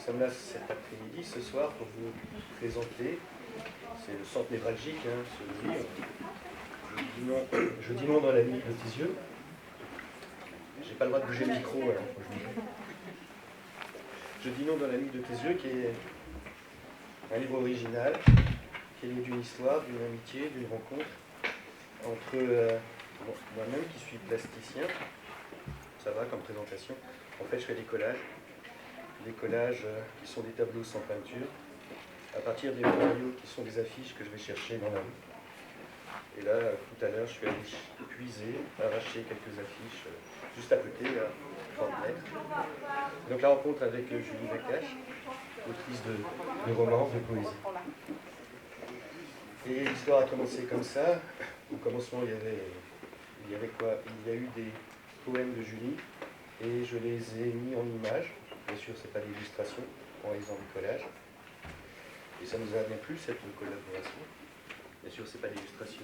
sommes là cet après-midi, ce soir, pour vous présenter. C'est le centre névralgique, ce livre. Je dis non dans la nuit de tes yeux. J'ai pas le droit de bouger le micro, alors faut que je bouge. Je dis non dans la nuit de tes yeux, qui est un livre original, qui est d'une histoire, d'une amitié, d'une rencontre entre moi-même qui suis plasticien. Ça va comme présentation. En fait, je fais des collages qui sont des tableaux sans peinture, à partir des matériaux qui sont des affiches que je vais chercher dans la rue. Et là, tout à l'heure, je suis allé puiser, arracher quelques affiches juste à côté, à 30 mètres. Donc la rencontre avec Julie Nakache, autrice de romans, de poésie. Et l'histoire a commencé comme ça. Au commencement, il y avait quoi? Il y a eu des poèmes de Julie, et je les ai mis en images. Bien sûr, ce n'est pas d'illustration, en raison du collage. Et ça nous a bien plu, cette collaboration. Bien sûr, ce n'est pas d'illustration.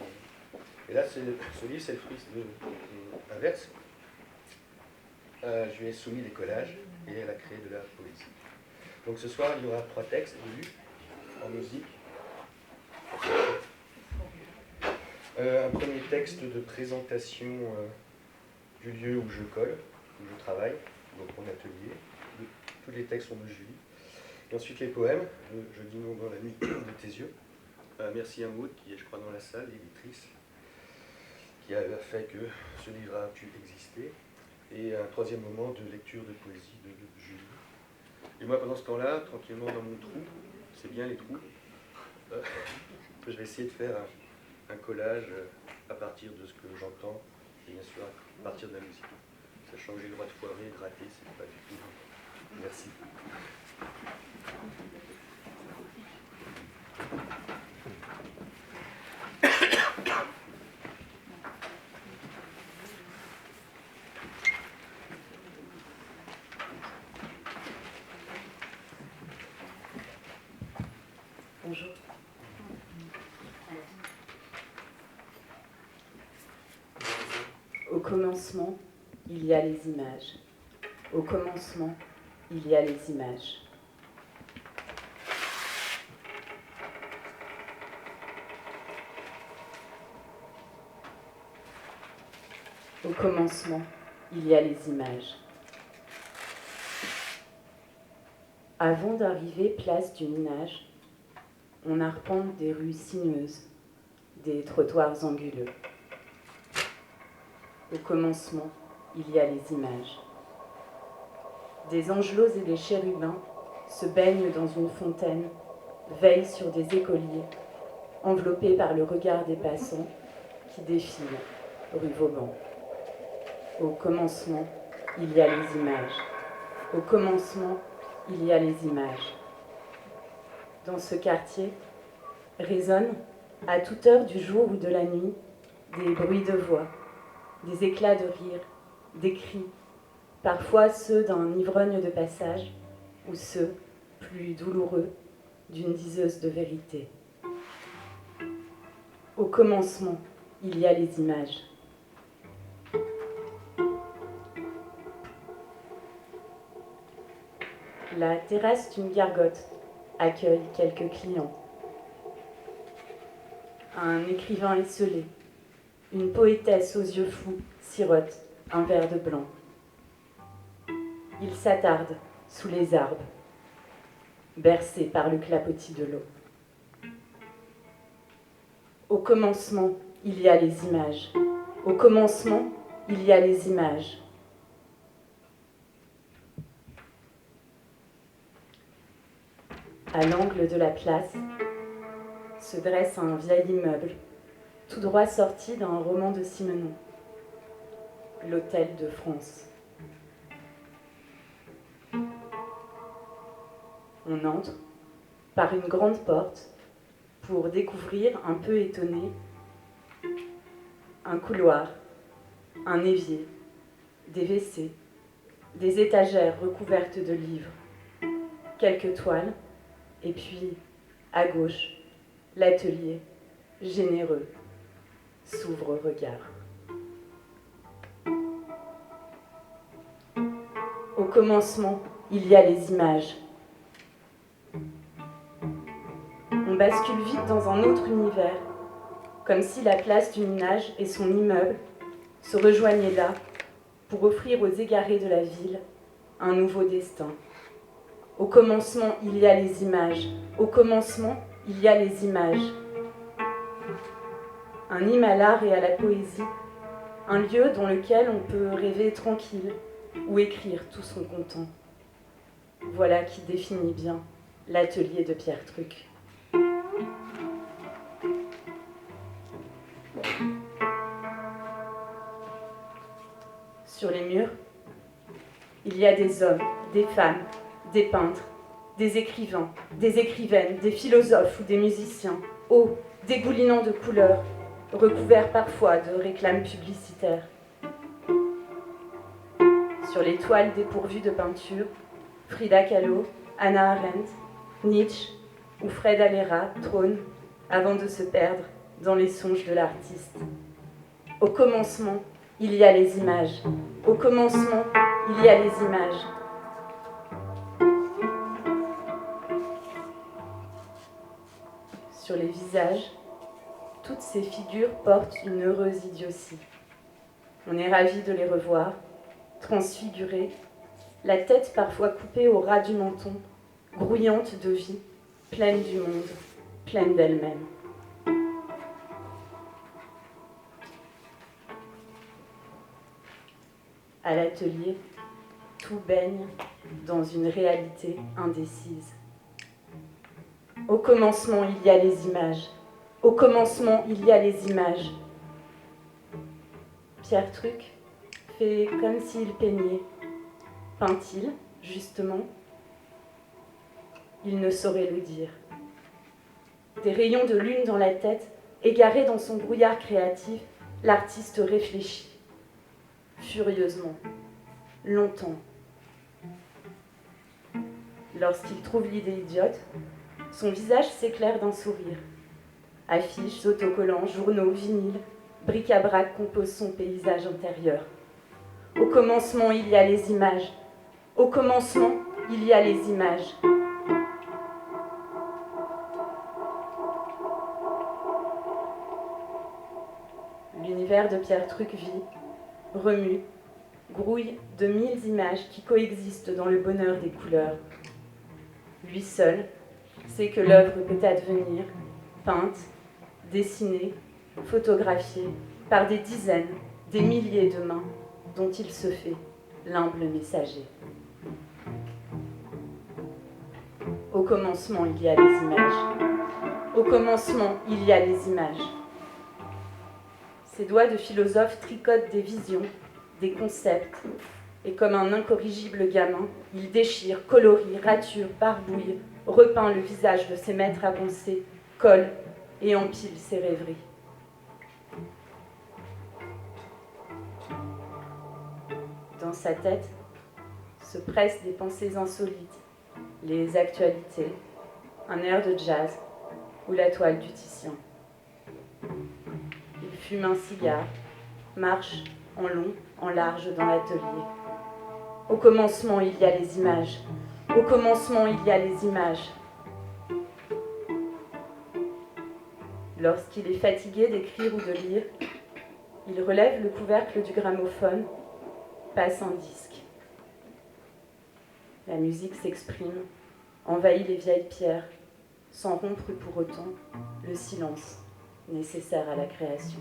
Et là, ce livre, c'est le fruit d'un verse. Je lui ai soumis des collages, et elle a créé de la poésie. Donc ce soir, il y aura 3 textes lus en musique. Un premier texte de présentation du lieu où je colle, où je travaille, donc mon atelier. Tous les textes sont de Julie. Et ensuite les poèmes, Je dis non dans la nuit de tes yeux. Merci à Maud, qui est, je crois, dans la salle, l'éditrice, qui a fait que ce livre a pu exister. Et un troisième moment de lecture de poésie de Julie. Et moi, pendant ce temps-là, tranquillement dans mon trou, c'est bien les trous, je vais essayer de faire un collage à partir de ce que j'entends, et bien sûr à partir de la musique. Sachant que j'ai le droit de foirer et de rater, c'est pas du tout. Merci. Bonjour. Au commencement, il y a les images. Au commencement, il y a les images. Au commencement, il y a les images. Avant d'arriver place du Minage, on arpente des rues sinueuses, des trottoirs anguleux. Au commencement, il y a les images. Des angelots et des chérubins se baignent dans une fontaine, veillent sur des écoliers, enveloppés par le regard des passants qui défilent rue Vauban. Au commencement, il y a les images. Au commencement, il y a les images. Dans ce quartier, résonnent, à toute heure du jour ou de la nuit, des bruits de voix, des éclats de rire, des cris, parfois ceux d'un ivrogne de passage, ou ceux, plus douloureux, d'une diseuse de vérité. Au commencement, il y a les images. La terrasse d'une gargote accueille quelques clients. Un écrivain esselé, une poétesse aux yeux fous sirote un verre de blanc. Il s'attarde sous les arbres, bercé par le clapotis de l'eau. Au commencement, il y a les images. Au commencement, il y a les images. À l'angle de la place se dresse un vieil immeuble, tout droit sorti d'un roman de Simenon, l'Hôtel de France. On entre par une grande porte pour découvrir, un peu étonné, un couloir, un évier, des WC, des étagères recouvertes de livres, quelques toiles, et puis, à gauche, l'atelier, généreux, s'ouvre au regard. Au commencement, il y a les images. bascule vite dans un autre univers, comme si la place du minage et son immeuble se rejoignaient là pour offrir aux égarés de la ville un nouveau destin. Au commencement, il y a les images. Au commencement, il y a les images. Un hymne à l'art et à la poésie, un lieu dans lequel on peut rêver tranquille ou écrire tout son content. Voilà qui définit bien l'atelier de Pierre Truc. Sur les murs, il y a des hommes, des femmes, des peintres, des écrivains, des écrivaines, des philosophes ou des musiciens, hauts, dégoulinants de couleurs, recouverts parfois de réclames publicitaires. Sur les toiles dépourvues de peinture, Frida Kahlo, Hannah Arendt, Nietzsche ou Fred Alera trônent avant de se perdre dans les songes de l'artiste. Au commencement, il y a les images. Au commencement, il y a les images. Sur les visages, toutes ces figures portent une heureuse idiotie. On est ravi de les revoir, transfigurées, la tête parfois coupée au ras du menton, grouillante de vie, pleine du monde, pleine d'elle-même. À l'atelier, tout baigne dans une réalité indécise. Au commencement, il y a les images. Au commencement, il y a les images. Pierre Truc fait comme s'il peignait. Peint-il, justement? Il ne saurait le dire. Des rayons de lune dans la tête, égaré dans son brouillard créatif, l'artiste réfléchit. Furieusement, longtemps. Lorsqu'il trouve l'idée idiote, son visage s'éclaire d'un sourire. Affiches, autocollants, journaux, vinyles, bric-à-brac composent son paysage intérieur. Au commencement, il y a les images. Au commencement, il y a les images. L'univers de Pierre Truc vit, remue, grouille de 1000 images qui coexistent dans le bonheur des couleurs. Lui seul sait que l'œuvre peut advenir, peinte, dessinée, photographiée par des dizaines, des milliers de mains dont il se fait l'humble messager. Au commencement, il y a les images. Au commencement, il y a les images. Ses doigts de philosophe tricotent des visions, des concepts, et comme un incorrigible gamin, il déchire, colorie, rature, barbouille, repeint le visage de ses maîtres à penser, colle et empile ses rêveries. Dans sa tête se pressent des pensées insolites, les actualités, un air de jazz ou la toile du Titien. Il fume un cigare, marche en long, en large dans l'atelier. Au commencement, il y a les images. Au commencement, il y a les images. Lorsqu'il est fatigué d'écrire ou de lire, il relève le couvercle du gramophone, passe un disque. La musique s'exprime, envahit les vieilles pierres, sans rompre pour autant le silence nécessaire à la création.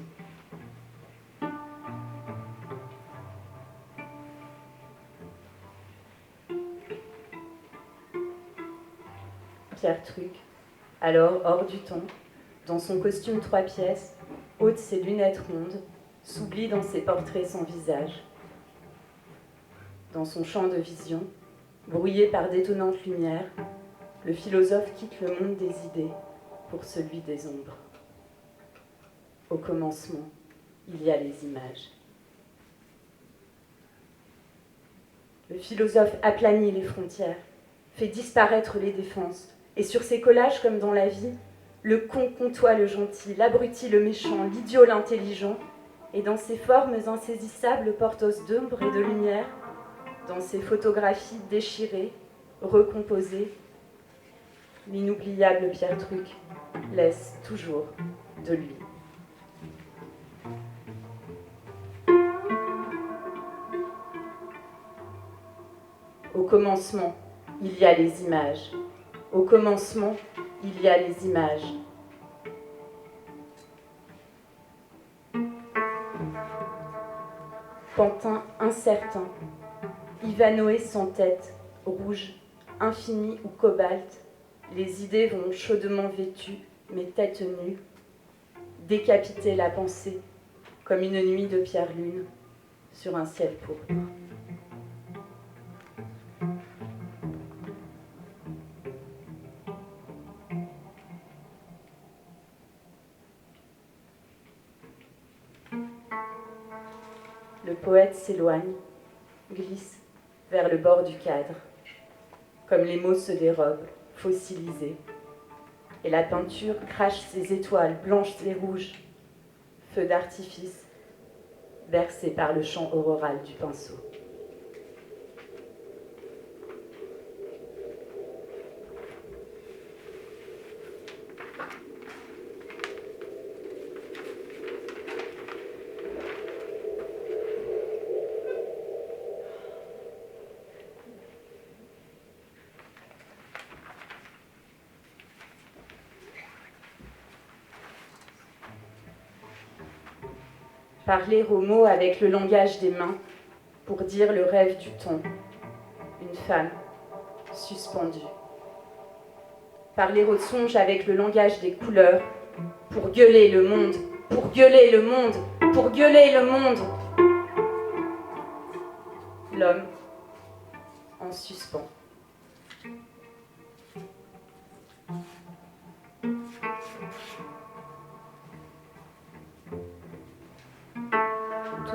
Pierre Truc, alors hors du temps, dans son costume 3 pièces, ôte ses lunettes rondes, s'oublie dans ses portraits sans visage. Dans son champ de vision, brouillé par d'étonnantes lumières, le philosophe quitte le monde des idées pour celui des ombres. Au commencement, il y a les images. Le philosophe aplanit les frontières, fait disparaître les défenses, et sur ces collages comme dans la vie, le con contoie le gentil, l'abruti le méchant, l'idiot l'intelligent, et dans ces formes insaisissables porteuses d'ombre et de lumière, dans ces photographies déchirées, recomposées, L'inoubliable Pierre Truc laisse toujours de lui. Au commencement, il y a les images. Au commencement, il y a les images. Pantin incertain, Ivanoé sans tête, rouge, infini ou cobalt, les idées vont chaudement vêtues, mais tête nue, décapiter la pensée, comme une nuit de pierre-lune sur un ciel pourpre. Le poète s'éloigne, glisse vers le bord du cadre, comme les mots se dérobent, fossilisés, et la peinture crache ses étoiles blanches et rouges, feu d'artifice, bercé par le chant auroral du pinceau. Parler aux mots avec le langage des mains pour dire le rêve du ton. Une femme suspendue. Parler aux songes avec le langage des couleurs pour gueuler le monde, pour gueuler le monde, pour gueuler le monde. L'homme en suspens.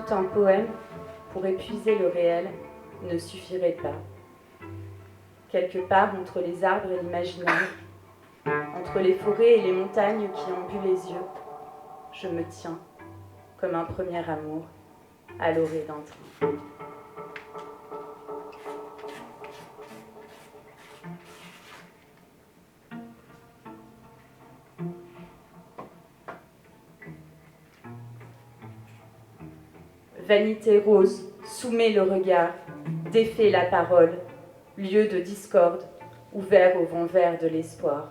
Tout un poème pour épuiser le réel ne suffirait pas. Quelque part entre les arbres et l'imaginaire, entre les forêts et les montagnes qui embuent les yeux, je me tiens, comme un premier amour, à l'orée d'un train. Vanité rose soumet le regard, défait la parole, lieu de discorde, ouvert au vent vert de l'espoir.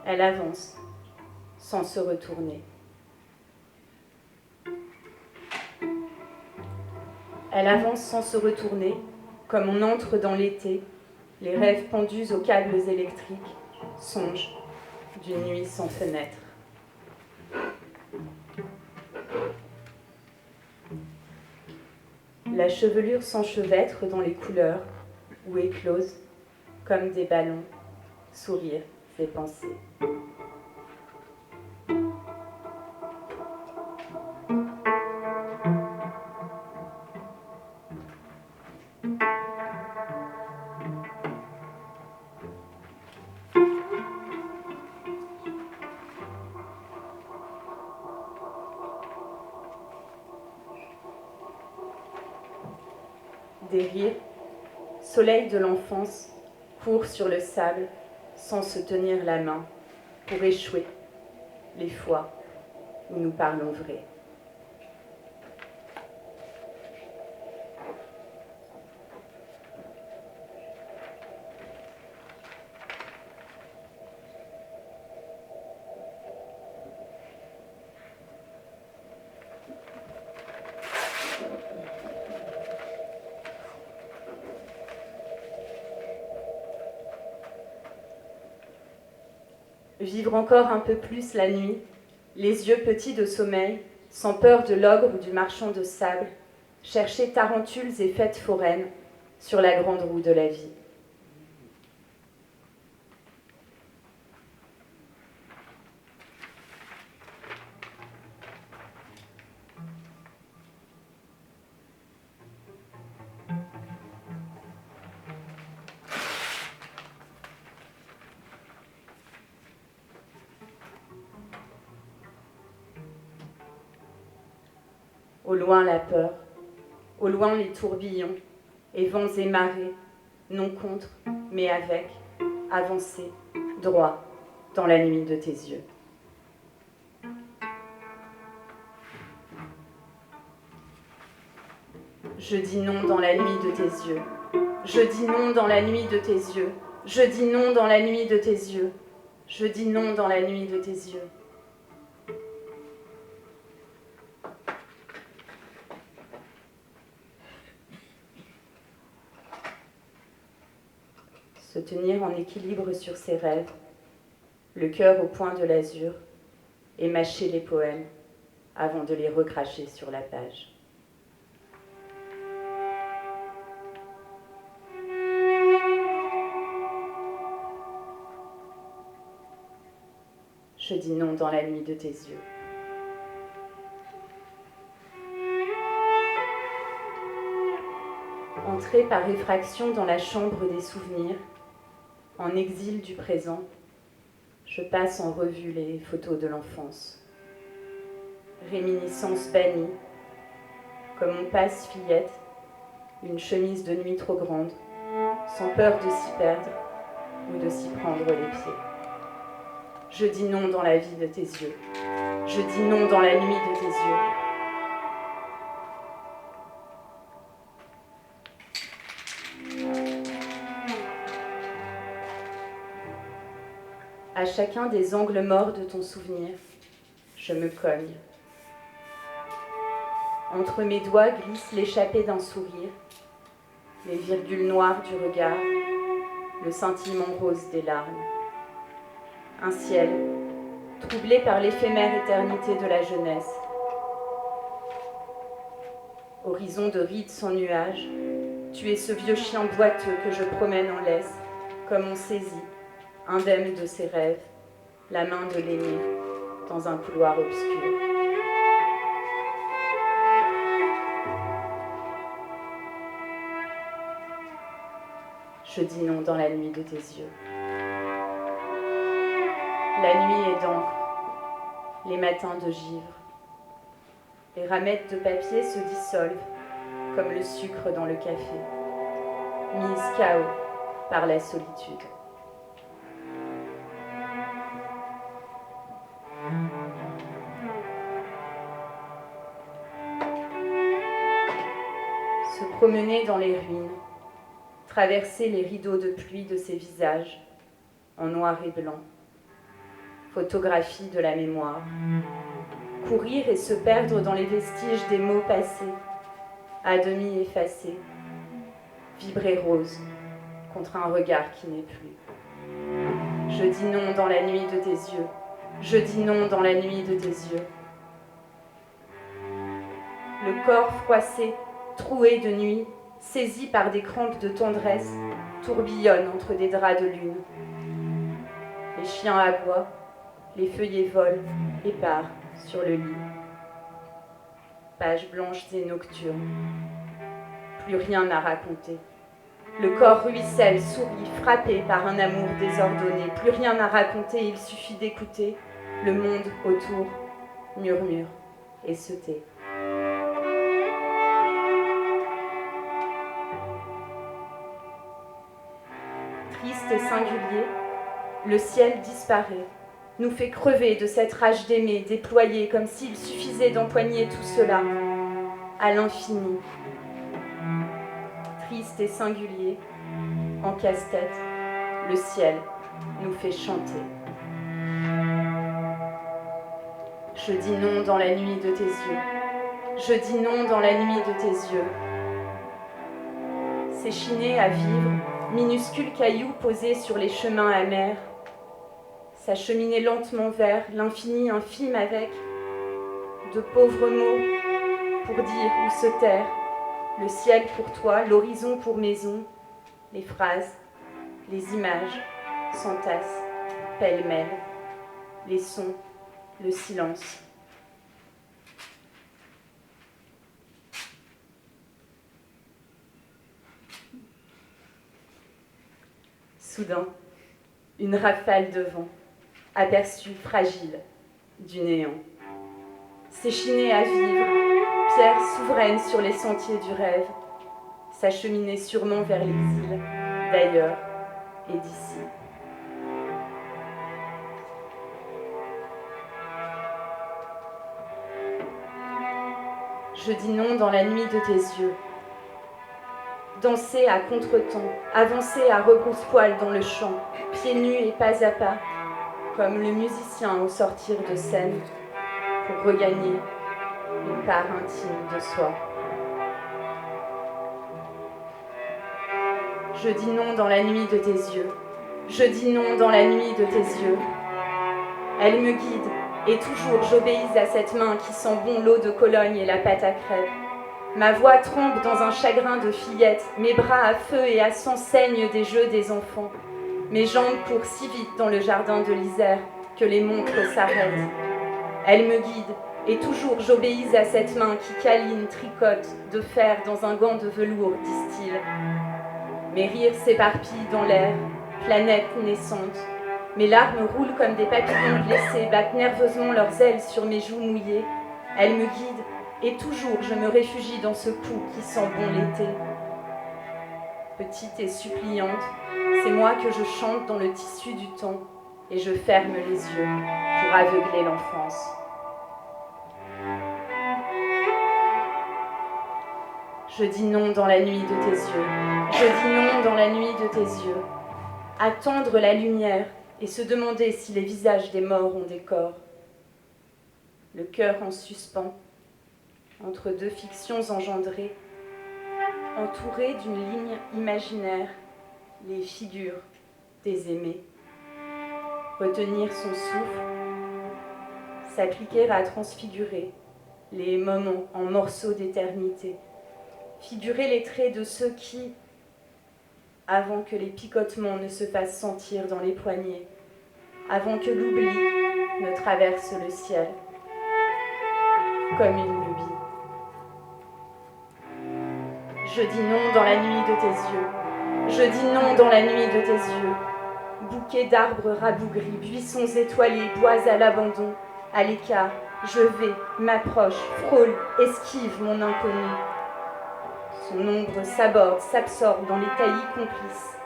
Elle avance, sans se retourner. Elle avance sans se retourner, comme on entre dans l'été, les rêves pendus aux câbles électriques, songe d'une nuit sans fenêtre. La chevelure s'enchevêtre dans les couleurs, ou éclose, comme des ballons, sourire ses pensées. Des rires, soleil de l'enfance, court sur le sable sans se tenir la main pour échouer les fois où nous parlons vrai. Vivre encore un peu plus la nuit, les yeux petits de sommeil, sans peur de l'ogre ou du marchand de sable, chercher tarentules et fêtes foraines sur la grande roue de la vie. Au loin la peur, au loin les tourbillons, et vents et marées, non contre, mais avec, avancé, droit, dans la nuit de tes yeux. Je dis non dans la nuit de tes yeux. Je dis non dans la nuit de tes yeux. Je dis non dans la nuit de tes yeux. Je dis non dans la nuit de tes yeux. Se tenir en équilibre sur ses rêves, le cœur au point de l'azur, et mâcher les poèmes avant de les recracher sur la page. Je dis non dans la nuit de tes yeux. Entrer par effraction dans la chambre des souvenirs, en exil du présent, je passe en revue les photos de l'enfance. Réminiscence bannie, comme on passe fillette, une chemise de nuit trop grande, sans peur de s'y perdre ou de s'y prendre les pieds. Je dis non dans la vie de tes yeux. Je dis non dans la nuit de tes yeux. À chacun des angles morts de ton souvenir, je me cogne. Entre mes doigts glisse l'échappée d'un sourire, les virgules noires du regard, le scintillement rose des larmes. Un ciel, troublé par l'éphémère éternité de la jeunesse. Horizon de rides sans nuages, tu es ce vieux chien boiteux que je promène en laisse, comme on saisit, indemne de ses rêves, la main de l'émir dans un couloir obscur. Je dis non dans la nuit de tes yeux. La nuit est d'encre, les matins de givre. Les ramettes de papier se dissolvent comme le sucre dans le café, mise KO par la solitude. Se promener dans les ruines, traverser les rideaux de pluie de ces visages en noir et blanc, photographie de la mémoire, courir et se perdre dans les vestiges des mots passés, à demi effacés, vibrer rose contre un regard qui n'est plus. Je dis non dans la nuit de tes yeux, je dis non dans la nuit de tes yeux. Le corps froissé, troué de nuit, saisi par des crampes de tendresse, tourbillonne entre des draps de lune. Les chiens aboient, les feuillets volent, épars sur le lit. Pages blanches et nocturnes, plus rien à raconter. Le corps ruisselle, sourit, frappé par un amour désordonné. Plus rien à raconter, il suffit d'écouter. Le monde autour murmure et se tait. Triste et singulier, le ciel disparaît, nous fait crever de cette rage d'aimer, déployée comme s'il suffisait d'empoigner tout cela à l'infini. Triste et singulier, en casse-tête, le ciel nous fait chanter. Je dis non dans la nuit de tes yeux. Je dis non dans la nuit de tes yeux. S'échiner à vivre, minuscules cailloux posés sur les chemins amers, s'acheminer lentement vers l'infini infime avec de pauvres mots pour dire ou se taire, le ciel pour toi, l'horizon pour maison, les phrases, les images s'entassent pêle-mêle, les sons, le silence. Soudain, une rafale de vent, aperçue fragile du néant. S'échiner à vivre, pierre souveraine sur les sentiers du rêve, s'acheminer sûrement vers l'exil, d'ailleurs et d'ici. Je dis non dans la nuit de tes yeux. Danser à contre-temps, avancer à rebrousse-poil dans le champ, pieds nus et pas à pas, comme le musicien au sortir de scène, pour regagner une part intime de soi. Je dis non dans la nuit de tes yeux. Je dis non dans la nuit de tes yeux. Elle me guide, et toujours j'obéis à cette main qui sent bon l'eau de Cologne et la pâte à crêpes. Ma voix tremble dans un chagrin de fillette, mes bras à feu et à sang saignent des jeux des enfants. Mes jambes courent si vite dans le jardin de l'Isère que les montres s'arrêtent. Elle me guide, et toujours j'obéis à cette main qui câline, tricote, de fer dans un gant de velours, disent-ils. Mes rires s'éparpillent dans l'air, planète naissante. Mes larmes roulent comme des papillons blessés, battent nerveusement leurs ailes sur mes joues mouillées. Elle me guide, et toujours je me réfugie dans ce cou qui sent bon l'été. Petite et suppliante, c'est moi que je chante dans le tissu du temps, et je ferme les yeux pour aveugler l'enfance. Je dis non dans la nuit de tes yeux, je dis non dans la nuit de tes yeux. Attendre la lumière et se demander si les visages des morts ont des corps. Le cœur en suspens, entre deux fictions engendrées, entouré d'une ligne imaginaire, les figures des aimés. Retenir son souffle, s'appliquer à transfigurer les moments en morceaux d'éternité, figurer les traits de ceux qui, avant que les picotements ne se fassent sentir dans les poignets, avant que l'oubli ne traverse le ciel, comme une lubie. Je dis non dans la nuit de tes yeux, je dis non dans la nuit de tes yeux. Bouquets d'arbres rabougris, buissons étoilés, bois à l'abandon, à l'écart, je vais, m'approche, frôle, esquive mon inconnu. Son ombre s'aborde, s'absorbe dans les taillis complices.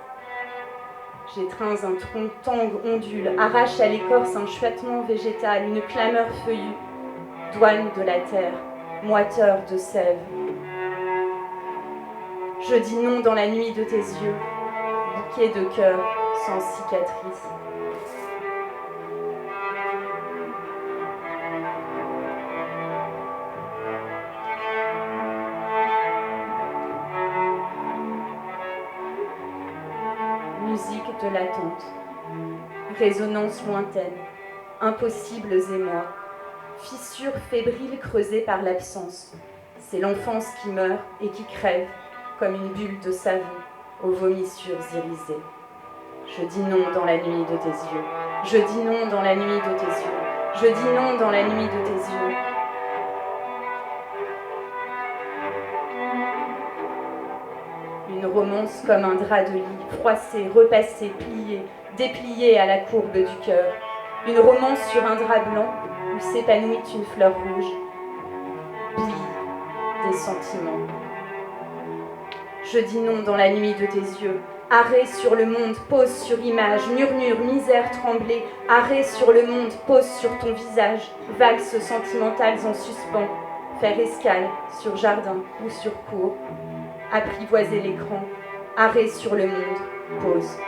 J'étreins un tronc, tangue, ondule, arrache à l'écorce un chuotement végétal, une clameur feuillue, douane de la terre, moiteur de sève. Je dis non dans la nuit de tes yeux, bouquet de cœur sans cicatrice. Musique de l'attente, résonance lointaine, impossibles émois, fissures fébriles creusées par l'absence. C'est l'enfance qui meurt et qui crève comme une bulle de savon aux vomissures irisées. Je dis non dans la nuit de tes yeux, je dis non dans la nuit de tes yeux, je dis non dans la nuit de tes yeux. Une romance comme un drap de lit, froissé, repassé, plié, déplié à la courbe du cœur. Une romance sur un drap blanc où s'épanouit une fleur rouge. Bille des sentiments. Je dis non dans la nuit de tes yeux. Arrêt sur le monde, pose sur image, murmure, misère tremblée. Arrêt sur le monde, pose sur ton visage, valses sentimentales en suspens. Faire escale sur jardin ou sur cour. Apprivoiser l'écran, arrêt sur le monde, pause.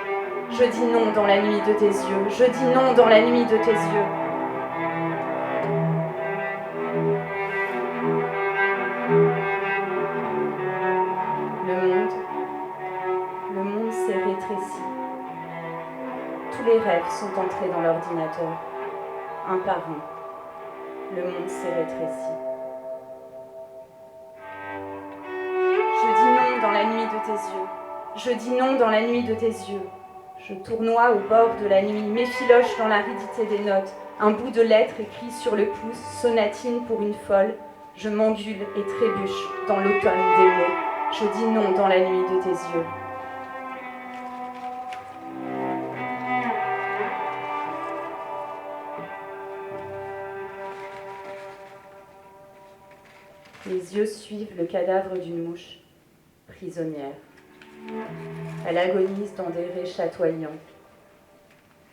Je dis non dans la nuit de tes yeux, je dis non dans la nuit de tes yeux. Le monde s'est rétréci. Tous les rêves sont entrés dans l'ordinateur, un par un. Le monde s'est rétréci. Dans la nuit de tes yeux, je dis non dans la nuit de tes yeux. Je tournoie au bord de la nuit, m'effiloche dans l'aridité des notes, un bout de lettre écrit sur le pouce, sonatine pour une folle. Je m'endule et trébuche dans l'automne des mots. Je dis non dans la nuit de tes yeux. Les yeux suivent le cadavre d'une mouche, prisonnière. Elle agonise dans des raies chatoyants.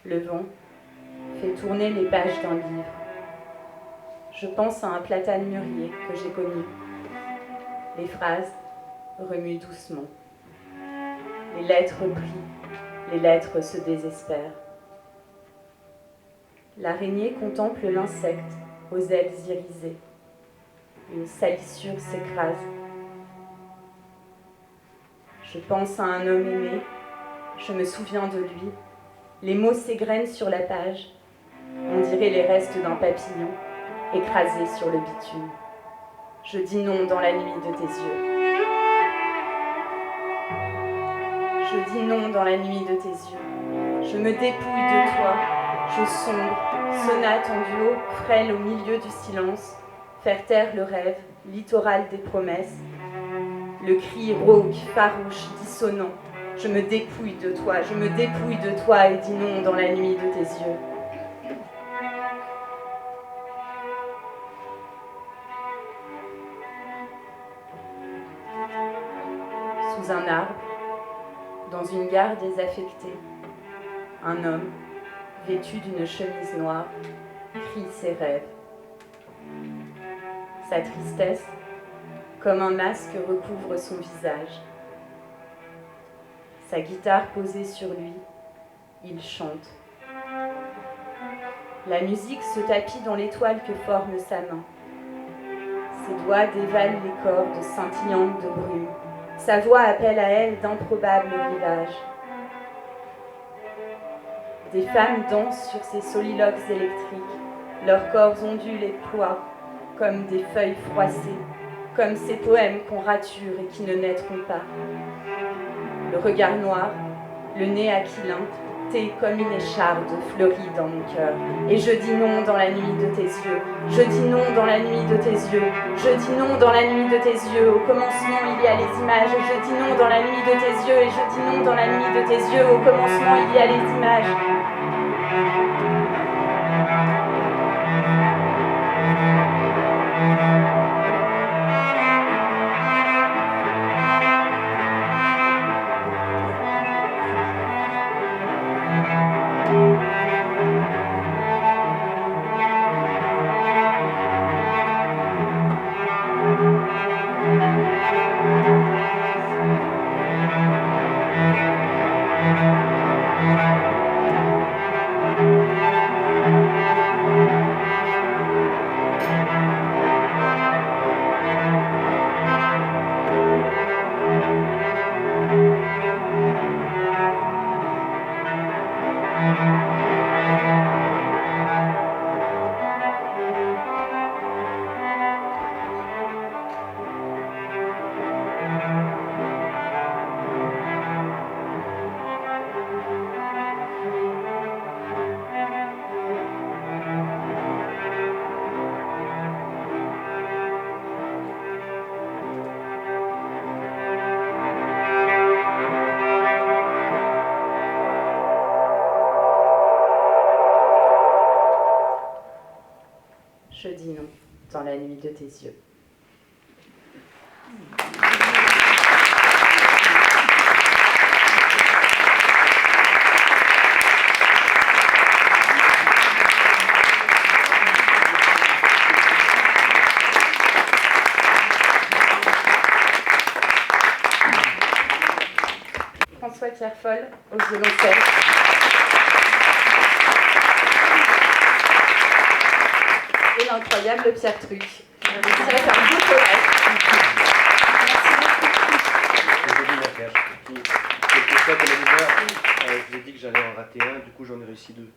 Le vent fait tourner les pages d'un livre. Je pense à un platane mûrier que j'ai connu. Les phrases remuent doucement. Les lettres brillent, les lettres se désespèrent. L'araignée contemple l'insecte aux ailes irisées. Une salissure s'écrase. Je pense à un homme aimé, je me souviens de lui. Les mots s'égrènent sur la page. On dirait les restes d'un papillon écrasé sur le bitume. Je dis non dans la nuit de tes yeux. Je dis non dans la nuit de tes yeux. Je me dépouille de toi. Je sombre, sonate en duo, frêle au milieu du silence. Faire taire le rêve, littoral des promesses. Le cri rauque, farouche, dissonant. Je me dépouille de toi, je me dépouille de toi et dis non dans la nuit de tes yeux. Sous un arbre, dans une gare désaffectée, un homme, vêtu d'une chemise noire, crie ses rêves. Sa tristesse, comme un masque, recouvre son visage. Sa guitare posée sur lui, il chante. La musique se tapit dans l'étoile que forme sa main. Ses doigts dévalent les cordes scintillantes de brume. Sa voix appelle à elle d'improbables rivages. Des femmes dansent sur ces soliloques électriques. Leurs corps ondulent et ploient comme des feuilles froissées, comme ces poèmes qu'on rature et qui ne naîtront pas. Le regard noir, le nez aquilin, t'es comme une écharde fleurie dans mon cœur. Et je dis non dans la nuit de tes yeux. Je dis non dans la nuit de tes yeux. Je dis non dans la nuit de tes yeux. Au commencement, il y a les images. Et je dis non dans la nuit de tes yeux. Et je dis non dans la nuit de tes yeux. Au commencement, il y a les images. Je dis non dans la nuit de tes yeux. François Pierrefoll au violoncelle. Et l'incroyable Pierre Truc. Je dirais faire un beau collage. Quelquefois, comme je vous ai dit que j'allais en rater un, du coup j'en ai réussi deux.